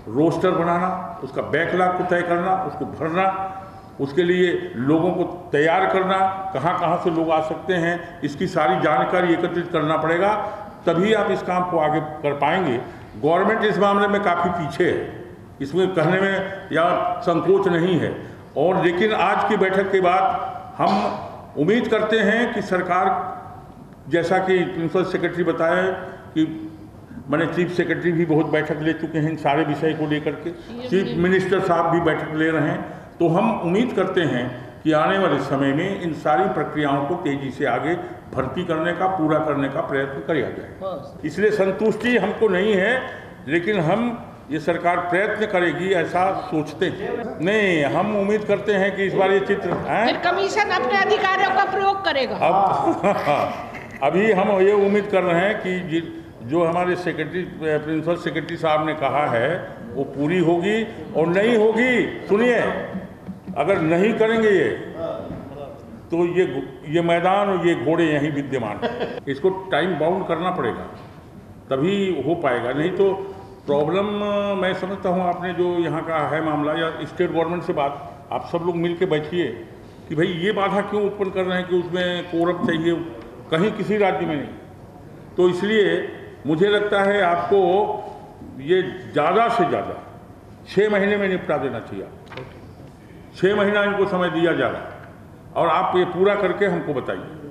Roster बनाना, उसका backlog को तय करना, उसको भरना, उसके लिए लोगों को तैयार करना, कहाँ कहाँ से लोग आ सकते हैं, इसकी सारी जानकारी एकत्रित करना पड़ेगा, तभी आप इस काम को आगे कर पाएंगे। गवर्नमेंट इस मामले में काफ़ी पीछे है, इसमें कहने में या संकोच नहीं है। और लेकिन आज की बैठक के बाद हम उम्मीद करते हैं कि सरकार, जैसा कि प्रिंसिपल सेक्रेटरी बताया कि मैंने चीफ सेक्रेटरी भी बहुत बैठक ले चुके हैं इन सारे विषय को लेकर के, चीफ मिनिस्टर साहब भी बैठक ले रहे हैं, तो हम उम्मीद करते हैं कि आने वाले समय में इन सारी प्रक्रियाओं को तेजी से आगे भर्ती करने का, पूरा करने का प्रयत्न किया जाए। इसलिए संतुष्टि हमको नहीं है, लेकिन हम ये सरकार प्रयत्न करेगी ऐसा सोचते हैं। नहीं, हम उम्मीद करते हैं कि इस बार ये चित्र फिर कमीशन अपने अधिकारियों का प्रयोग करेगा। अब अभी हम ये उम्मीद कर रहे हैं कि जो हमारे सेक्रेटरी, प्रिंसिपल सेक्रेटरी साहब ने कहा है वो पूरी होगी। और नहीं होगी, सुनिए, अगर नहीं करेंगे ये तो ये मैदान और ये घोड़े यहीं विद्यमान है। इसको टाइम बाउंड करना पड़ेगा, तभी हो पाएगा। नहीं तो प्रॉब्लम, मैं समझता हूँ आपने जो यहाँ का है मामला, या स्टेट गवर्नमेंट से बात, आप सब लोग मिल के बैठिए कि भाई ये बाधा क्यों उत्पन्न कर रहे हैं कि उसमें कोरम चाहिए, कहीं किसी राज्य में नहीं। तो इसलिए मुझे लगता है आपको ये ज़्यादा से ज़्यादा 6 महीने में निपटा देना चाहिए। 6 महीना इनको समय दिया जा रहा है और आप ये पूरा करके हमको बताइए।